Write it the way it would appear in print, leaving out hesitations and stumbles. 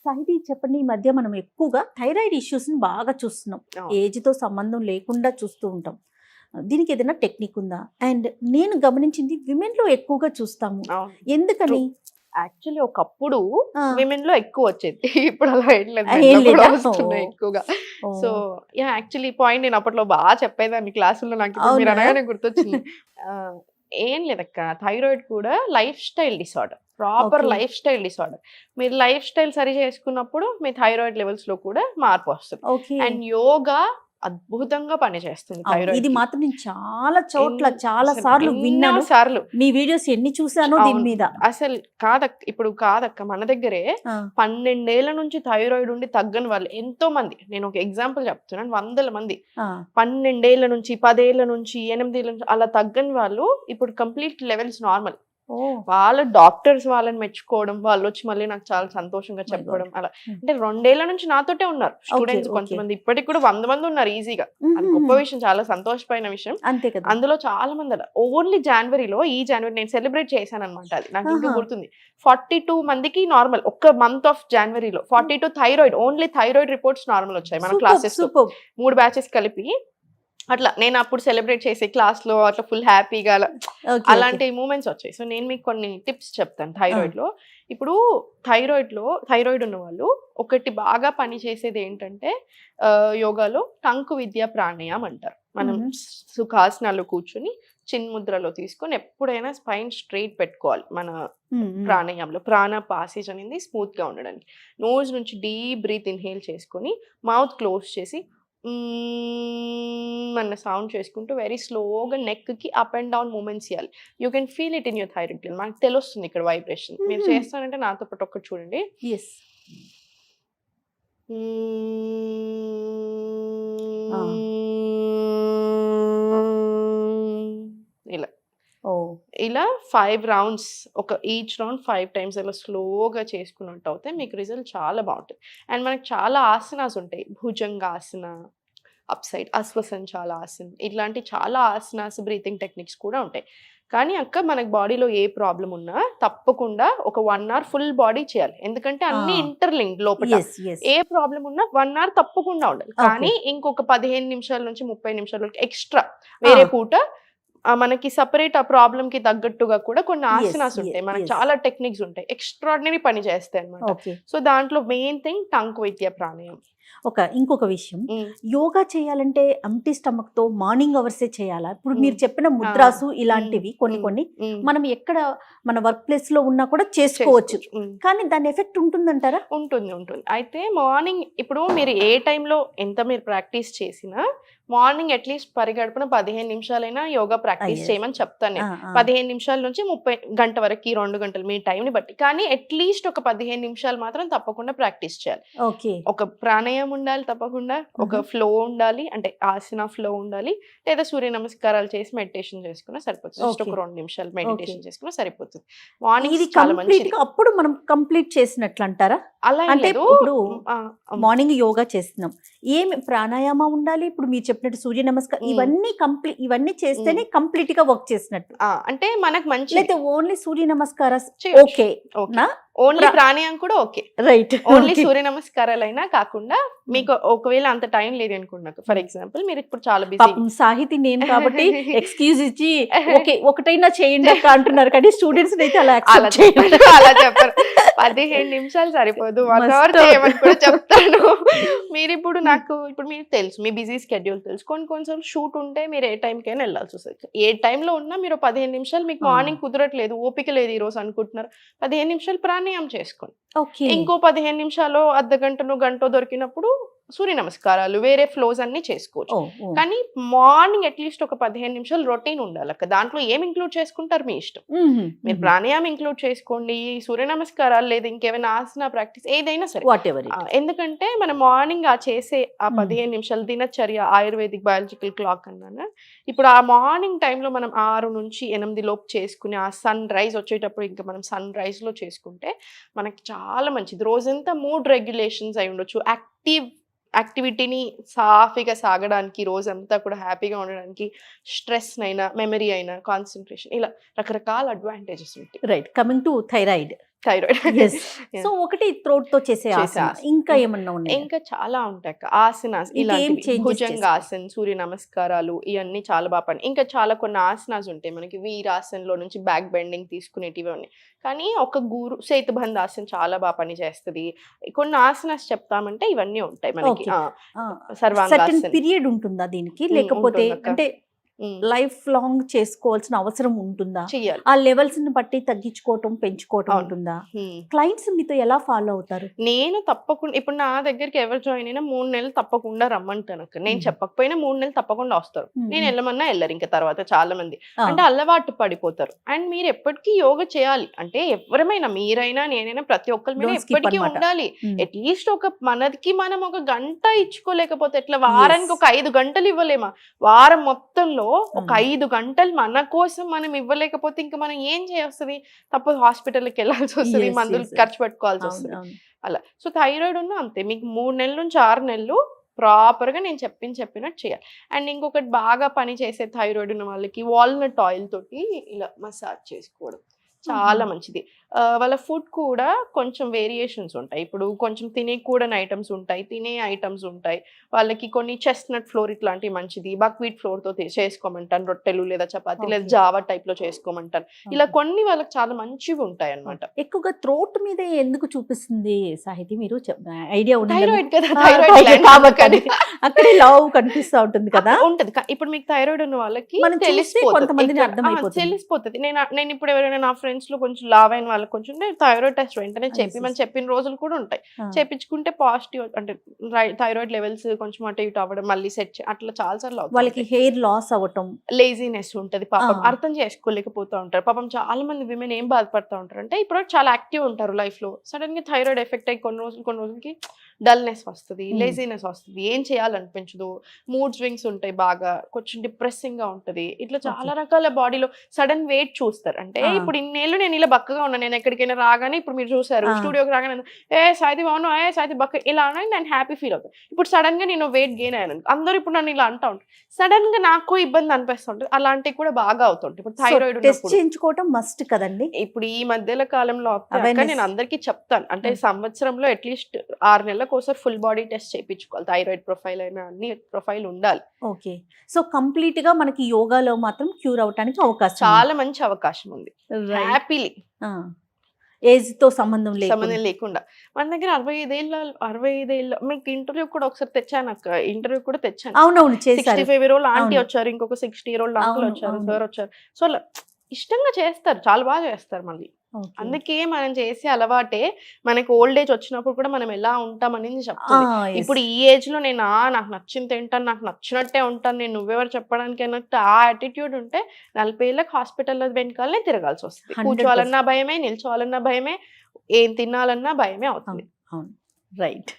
సాహితీ చెప్పండి, ఈ మధ్య మనం ఎక్కువగా థైరాయిడ్ ఇష్యూస్ని బాగా చూస్తున్నాం. అవును. ఏజ్తో సంబంధం లేకుండా చూస్తూ ఉంటాం. దీనికి ఏదైనా టెక్నిక్ ఉందా? అండ్ నేను గమనించింది విమెన్లో ఎక్కువగా చూస్తాము. అవును. ఎందుకని? యాక్చువల్లీ ఒకప్పుడు ఆ, విమెన్ లో ఎక్కువ వచ్చేది. ఇప్పుడు అలా ఏం లేదు. ఏం men లో కూడా లేదా? వస్తున్నాయి ఎక్కువగా. ఓ, సో యాక్చువల్లీ పాయింట్ నేను అప్పట్లో బాగా చెప్పేదాన్ని క్లాసుల్లో. నాకు ఇప్పుడు మీరు అవునా? అనగానే గుర్తొచ్చింది. ఆ, ఏం లేదక్క, థైరాయిడ్ కూడా life style disorder, proper okay. Life style disorder. మీరు లైఫ్ స్టైల్ సరి చేసుకున్నప్పుడు మీ థైరాయిడ్ లెవెల్స్ లో కూడా మార్పు వస్తుంది. ఓకే. అండ్ యోగా అద్భుతంగా పనిచేస్తుంది అవును, థైరాయిడ్ ఇది కి. మాత్రం నేను చాలా చోట్ల ఎన్- చాలా అసలు సార్లు ఎన్నో విన్నాను. సార్లు. మీ వీడియోస్ ఎన్ని చూసానో దీని అవును. మీద. అసలు కాదక్క, మన దగ్గరే ఆ, 12 ఏళ్ల నుంచి థైరాయిడ్ ఉండి తగ్గని వాళ్ళు ఎంతో మంది. నేను ఒక ఎగ్జాంపుల్ చెప్తున్నాను, 100 మంది ఆ, 12 ఏళ్ల నుంచి, 10 ఏళ్ల నుంచి, 8 ఏళ్ల నుంచి అలా తగ్గని వాళ్ళు ఇప్పుడు కంప్లీట్ లెవెల్స్ నార్మల్. ఓ వాళ్ళ డాక్టర్స్ వాళ్ళని మెచ్చుకోవడం, వాళ్ళు వచ్చి మళ్ళీ నాకు చాలా సంతోషంగా మై చెప్పడం గాడ్. అలా. అంటే 2 ఏళ్ల నుంచి నాతోటే ఉన్నారు స్టూడెంట్స్. ఓకే. కొంతమంది ఇప్పటికి కూడా 100 మంది ఉన్నారు ఈజీగా. అది గొప్ప విషయం, చాలా సంతోషమైన విషయం. అంతే కదా. అందులో చాలా మంది ఓన్లీ జనవరిలో, ఈ జనవరి నేను సెలబ్రేట్ చేశాను అనమాట. అది నాకు ఇంకా ఆహా. గుర్తుంది. 42 మందికి నార్మల్, ఒక్క మంత్ ఆఫ్ జనవరిలో 42 thyroid, only thyroid reports normal వచ్చాయి మన సూపర్ క్లాసెస్ లో. సూపర్. 3 బ్యాచెస్ కలిపి అట్లా నేను అప్పుడు సెలబ్రేట్ చేసే క్లాస్ లో అట్లా ఫుల్ హ్యాపీగా అలా ఓకే. అలాంటి మూమెంట్స్ వచ్చాయి. సో నేను మీకు కొన్ని టిప్స్ చెప్తాను థైరాయిడ్ లో. ఇప్పుడు థైరాయిడ్ ఉన్న వాళ్ళు ఒకటి బాగా పని చేసేది ఏంటంటే యోగాలో టంకు విద్య ప్రాణాయామం అంటారు. మనం సుఖాసనాలు కూర్చుని చిన్ముద్రలో తీసుకొని ఎప్పుడైనా స్పైన్ స్ట్రైట్ పెట్టుకోవాలి. మన ప్రాణాయామంలో ప్రాణ పాసేజ్ అనేది స్మూత్ గా ఉండడానికి నోజ్ నుంచి డీప్ బ్రీత్ ఇన్హేల్ చేసుకొని మౌత్ క్లోజ్ చేసి అన్న సౌండ్ చేసుకుంటూ వెరీ స్లోగా నెక్ కి అప్ అండ్ డౌన్ మూమెంట్స్ ఇవ్వాలి. You can feel it in your thyroid gland. మనకు తెలుస్తుంది ఇక్కడ వైబ్రేషన్. మీరు చేస్తానంటే నాతో పాటు ఒక్కటి చూడండి. ఎస్. ఇలా ఓ, ఇలా 5 రౌండ్స్, ఒక ఈచ్ రౌండ్ 5 టైమ్స్ అలా స్లోగా చేసుకున్నట్టు అవుతే మీకు రిజల్ట్ చాలా బాగుంటుంది. అండ్ మనకు చాలా ఆసనాస్ ఉంటాయి. భుజంగాసన, అప్ సైడ్ అశ్వసంచాల ఆసన, ఇట్లాంటి చాలా ఆసనాస్, బ్రీతింగ్ టెక్నిక్స్ కూడా ఉంటాయి. కానీ అక్క మనకు బాడీలో ఏ ప్రాబ్లం ఉన్నా తప్పకుండా ఒక 1 అవర్ ఫుల్ బాడీ చేయాలి. ఎందుకంటే అన్ని ఇంటర్లింక్ లోపల. Yes yes. ఏ ప్రాబ్లం ఉన్నా 1 అవర్ తప్పకుండా ఉండాలి. కానీ ఇంకొక 15 నిమిషాల నుంచి 30 నిమిషాల వరకు ఎక్స్ట్రా వేరే పూట మనకి సపరేట్ ఆ ప్రాబ్లం కి తగ్గట్టుగా కూడా కొన్ని ఆసనాస్ ఉంటాయి. మనకి చాలా టెక్నిక్స్ ఉంటాయి, ఎక్స్ట్రాడినరీ పని చేస్తాయి అనమాట. ఓకే. సో దాంట్లో మెయిన్ థింగ్ టంక్ విద్య ప్రాణాయామం. ఇంకొక విషయం, యోగా చేయాలంటే ఎంప్టీ స్టమక్ తో మార్నింగ్ అవర్సే చేయాలా? ఇప్పుడు మీరు చెప్పిన ముద్రాసు ఇలాంటివి కొన్ని మనం ఎక్కడ మన వర్క్ ప్లేస్ లో ఉన్నా కూడా చేసుకోవచ్చు. కానీ దాని ఎఫెక్ట్ ఉంటుందంటారా? ఉంటుంది. అయితే మార్నింగ్ ఇప్పుడు మీరు ఏ టైంలో ఎంత మీరు ప్రాక్టీస్ చేసినా మార్నింగ్ అట్లీస్ట్ పరిగడుపున 15 నిమిషాలైనా యోగా ప్రాక్టీస్ చేయమని చెప్తాను నేను. 15 నిమిషాల నుంచి 30 గంట వరకు, 2 గంటలు మీ టైంని బట్టి. కానీ అట్లీస్ట్ ఒక 15 నిమిషాలు మాత్రం తప్పకుండా ప్రాక్టీస్ చేయాలి. ఓకే. ఒక ప్రాణాయామం ఉండాలి తప్పకుండా, ఒక ఫ్లో ఉండాలి, అంటే ఆసన ఫ్లో ఉండాలి, లేదా సూర్య నమస్కారాలు చేసి మెడిటేషన్ చేసుకున్నా సరిపోతుంది. జస్ట్ ఒక 2 నిమిషాలు మెడిటేషన్ చేసుకున్నా సరిపోతుంది. మార్నింగ్ ఇది చాలా మంచిది. కంప్లీట్ గా అప్పుడు మనం కంప్లీట్ చేసినట్లు అంటారా? అలా ఏం అంటే లేదు. ఇప్పుడు మార్నింగ్ యోగా చేస్తున్నాం, ఏమి ప్రాణాయామం ఉండాలి, ఇప్పుడు మీరు చెప్పినట్టు సూర్య నమస్కారం, ఇవన్నీ చేస్తేనే కంప్లీట్ గా వర్క్ చేసినట్టు. అంటే మనకు మంచి లేకపోతే ఓన్లీ సూర్య నమస్కారం ఓకే నా? ఓన్లీ ప్రాణాయామం కూడా ఓకే, రైట్. ఓన్లీ సూర్య నమస్కారాలైనా కాకుండా మీకు ఒకవేళ అంత టైం లేదు అనుకున్నాక, ఫర్ ఎగ్జాంపుల్ మీరు ఇప్పుడు చాలా బిజీ సాహితీ నేను కాబట్టి ఎక్స్క్యూజ్ ఇచ్చి ఓకే ఒకటైనా చేయండి అక్క అంటున్నారు, కానీ స్టూడెంట్స్ అయితే అలా అలా చెప్పారు. 15 నిమిషాలు సరిపోదు, 1 అవర్ చేయమని కూడా చెప్తాను. మీరు ఇప్పుడు ఇప్పుడు మీకు తెలుసు, మీ బిజీ స్కెడ్యూల్ తెలుసు. కొన్నిసార్లు షూట్ ఉంటే మీరు ఏ టైంకైనా వెళ్ళాల్సి వస్తుంది. ఏ టైంలో ఉన్నా మీరు 15 నిమిషాలు, మీకు మార్నింగ్ కుదరట్లేదు, ఓపిక లేదు ఈ రోజు అనుకుంటున్నారు, 15 నిమిషాలు ప్రాణాయామం చేసుకోండి. ఇంకో 15 నిమిషాలు, అర్ధ గంటనో గంటో దొరికినప్పుడు సూర్య నమస్కారాలు, వేరే ఫ్లోస్ అన్ని చేసుకోవచ్చు. కానీ మార్నింగ్ అట్లీస్ట్ ఒక 15 నిమిషాలు రొటీన్ ఉండాలి అక్క. దాంట్లో ఏం ఇంక్లూడ్ చేసుకుంటారు మీ ఇష్టం. మీరు ప్రాణాయామం ఇంక్లూడ్ చేసుకోండి, సూర్య నమస్కారాలు, లేదా ఇంకేమైనా ఆసన ప్రాక్టీస్ ఏదైనా సరే. ఎందుకంటే మనం మార్నింగ్ చేసే ఆ 15 నిమిషాలు దినచర్య, ఆయుర్వేదిక్ బయాలజికల్ క్లాక్ అన్నాను. ఇప్పుడు ఆ మార్నింగ్ టైంలో మనం 6 నుంచి 8 లోపు చేసుకుని ఆ సన్ రైజ్ వచ్చేటప్పుడు ఇంకా మనం సన్ రైజ్ లో చేసుకుంటే మనకి చాలా మంచిది. రోజంతా మూడ్ రెగ్యులేషన్స్ అయి ఉండొచ్చు, యాక్టివిటీని సాఫీగా సాగడానికి, రోజంతా కూడా హ్యాపీగా ఉండడానికి, స్ట్రెస్ అయినా, మెమరీ అయినా, కాన్సన్ట్రేషన్, ఇలా రకరకాల అడ్వాంటేజెస్ ఉంటాయి. Right. Coming to thyroid, thyroid. Yes. So ఒకటి థ్రోట్ తో చేసే ఆసన, ఆసన. ఇంకా ఏమన్నా ఉన్నాయి? ఇంకా చాలా ఉంటాయి అక్క ఆసనాస్, ఇంకేం ఇలాంటివి changes భుజంగాసన్, సూర్య నమస్కారాలు, ఇవన్నీ చాలా బాగా పని. ఇంకా చాలా కొన్ని ఆసనాస్ ఉంటాయి మనకి, వీరాసన్లో నుంచి బ్యాక్ బెండింగ్ తీసుకునేటివి ఉన్నాయి. కానీ ఒక గురు సేతుబంధ్ ఆసన్ చాలా బాగా పని చేస్తుంది. కొన్ని ఆసనాస్ చెప్తామంటే ఇవన్నీ ఉంటాయి మనకి. Okay. సర్టన్ సర్వాంగాసన్ పీరియడ్ ఉంటుందా దీనికి, లేకపోతే ఉంటుందక్క. అంటే లైఫ్ లాంగ్ చేసుకోవాల్సిన అవసరం ఉంటుందా? చెయ్యాలి. ఆ లెవెల్స్ ని బట్టి తగ్గించుకోవటం పెంచుకోవటం అవును. ఉంటుందా? హ్మ్. క్లయింట్స్ మీతో ఎలా ఫాలో అవుతారు? నేను తప్పకుండా ఇప్పుడు నా దగ్గరికి ఎవరు జాయిన్ అయినా 3 నెలలు తప్పకుండా రమ్మంటాను అక్క. నేను మ్మ్. చెప్పకపోయినా 3 నెలలు తప్పకుండా వస్తారు. మ్మ్. నేను వెళ్ళమన్నా వెళ్ళరు ఇంకా తర్వాత చాలా మంది. ఆ, అంటే అలవాటు పడిపోతారు. అండ్ మీరు ఎప్పటికీ యోగా చేయాలి. అంటే ఎవరమైనా మీరైనా నేనైనా ప్రతి ఒక్కరి మీద Don't skip ఎప్పటికీ అన్నమాట. ఉండాలి. మ్మ్. అట్లీస్ట్ మనకి మనం ఒక గంట ఇచ్చుకోలేకపోతే ఎట్లా, వారానికి ఒక 5 గంటలు ఇవ్వలేమా? వారం మొత్తంలో ఒక 5 గంటలు మన కోసం మనం ఇవ్వలేకపోతే ఇంకా మనం ఏం చేస్తుంది? తప్పదు, హాస్పిటల్కి వెళ్ళాల్సి వస్తుంది, Yes, మందులు yes. ఖర్చు పెట్టుకోవాల్సి అవును, వస్తుంది. అవును. అలా. సో థైరాయిడ్ ఉన్న అంతే, మీకు 3 నెలల నుంచి 6 నెలలు ప్రాపర్ గా నేను చెప్పినట్టు చేయాలి. అండ్ ఇంకొకటి బాగా పని చేసే థైరాయిడ్ ఉన్న వాళ్ళకి వాల్నట్ ఆయిల్ తోటి ఇలా మసాజ్ చేసుకోవడం చాలా మంచిది. వాళ్ళ ఫుడ్ కూడా కొంచెం వేరియేషన్స్ ఉంటాయి. ఇప్పుడు కొంచెం తినేకూడని ఐటమ్స్ ఉంటాయి, తినే ఐటమ్స్ ఉంటాయి. వాళ్ళకి కొన్ని చెస్ట్నట్ ఫ్లోర్ ఇట్లాంటివి మంచిది, బక్వీట్ ఫ్లోర్ తో చేసుకోమంటాను, రొట్టెలు లేదా చపాతీ లేదా Okay. జావా టైప్ లో చేసుకోమంటాను. ఇలా Okay. కొన్ని వాళ్ళకి చాలా మంచివి ఉంటాయి అన్నమాట. ఎక్కువగా థ్రోట్ మీద ఎందుకు చూపిస్తుంది సాహితి? మీరు ఐడియా ఉంది థైరాయిడ్ కదా, ఆ, థైరాయిడ్ thyroid గ్లాండ్ కాబట్టి అందుకని. అక్కడే లవ్ కనిపిస్తా ఉంటుంది కదా. ఉంటది. ఇప్పుడు మీకు థైరాయిడ్ ఉన్న వాళ్ళకి మనం చూస్తే తెలిసిపోతుంది. కొంతమందిని అర్థమైపోతుంది. తెలిసిపోతుంది. నేను ఇప్పుడు ఎవరైనా నా ఫ్రెండ్స్ లో కొంచెం లావ్ అయిన వాళ్ళకి కొంచెం థైరాయిడ్ టెస్ట్ వెంటనే మనం చెప్పిన రోజులు కూడా ఉంటాయి. ఆ, చేపించుకుంటే పాజిటివ్ అంటే థైరాయిడ్ లెవెల్స్ కొంచెం అటు ఇటు అవ్వడం, మళ్ళీ సెట్ అట్లా చాలా సార్లు వాళ్ళకి హెయిర్ లాస్ అవ్వటం, లేజినెస్ ఉంటది పాపం, ఆ. అర్థం చేసుకోలేకపోతూ ఉంటారు పాపం. చాలా మంది విమెన్ ఏం బాధపడుతూ ఉంటారు అంటే, ఇప్పుడు చాలా యాక్టివ్ ఉంటారు లైఫ్ లో, సడన్ గా థైరాయిడ్ ఎఫెక్ట్ అయ్యి కొన్ని రోజులకి డల్నెస్ వస్తుంది, Hmm. లేజినెస్ వస్తుంది, ఏం చేయాలనిపించదు, మూడ్ స్వింగ్స్ ఉంటాయి, బాగా కొంచెం డిప్రెసింగ్ గా ఉంటది. ఇట్లా చాలా రకాల బాడీలో సడన్ వెయిట్ చూస్తారు. అంటే ఆ. ఇప్పుడు ఇన్నేళ్ళు నేను ఇలా బక్కగా ఉన్నాను, నేను ఎక్కడికైనా రాగానే ఇప్పుడు మీరు చూసారు ఆ. స్టూడియోకి రాగానే సాయితి బాగున్నా, సాయితి బక్క ఇలా అన్నా నేను హ్యాపీ ఫీల్ అవుతాను. ఇప్పుడు సడన్ గా నేను వెయిట్ గెయిన్ అయ్యాను, అందరూ ఇప్పుడు నన్ను ఇలా అంటా ఉంటారు, సడన్ గా నాకు ఇబ్బంది అనిపిస్తుంటుంది. అలాంటివి కూడా బాగా అవుతుంటాయి. ఇప్పుడు థైరాయిడ్ టెస్ట్ ఉన్నప్పుడు చేయించుకోవటం మస్ట్ కదండి. ఇప్పుడు ఈ మధ్యల కాలంలో అక్క Awareness. నేను అందరికీ చెప్తాను, అంటే సంవత్సరంలో అట్లీస్ట్ 6 నెలలకు ఒకసారి ఫుల్ బాడీ టెస్ట్ చేయించుకోవాలి. థైరాయిడ్ ప్రొఫైల్ అయినా అన్ని ప్రొఫైల్ ఉండాలి. ఓకే. సో కంప్లీట్ గా మనకి యోగాలో మాత్రం క్యూర్ అవటానికి అవకాశం చాలా మంచి అవకాశం ఉంది. హ్యాపీలీ ఏజ్ తో సంబంధం సంబంధం లేకుండా. లేకుండా మన దగ్గర 65 మీకు ఇంటర్వ్యూ కూడా ఒకసారి తెచ్చాను అక్క, ఇంటర్వ్యూ కూడా తెచ్చాను. అవునవును, చేశారు. 65 year old ఆంటీ అవును. వచ్చారు, ఇంకొక 60 year old అంకుల్ అవును, వచ్చారు, అవును. సార్ వచ్చారు. సో అలా ఇష్టంగా చేస్తారు, చాలా బాగా చేస్తారు. మళ్ళీ Okay. అందుకే మనం చేసే అలవాటే మనకి ఓల్డ్ ఏజ్ వచ్చినప్పుడు కూడా మనం ఎలా ఉంటామనేది చెప్తుంది. yes. ఇప్పుడు ఈ ఏజ్ లో నేను నాకు నచ్చింది తింటాను, నాకు నచ్చినట్టే ఉంటాను, నేను నువ్వెవరు చెప్పడానికి అన్నట్టు ఆ యాటిట్యూడ్ ఉంటే 40 ఏళ్ళకి హాస్పిటల్లో వెనకాలనే తిరగాల్సి వస్తుంది. 100%. కూర్చోవాలన్నా భయమే, నిల్చోవాలన్నా భయమే, ఏం తినాలన్నా భయమే అవుతుంది. అవును, రైట్.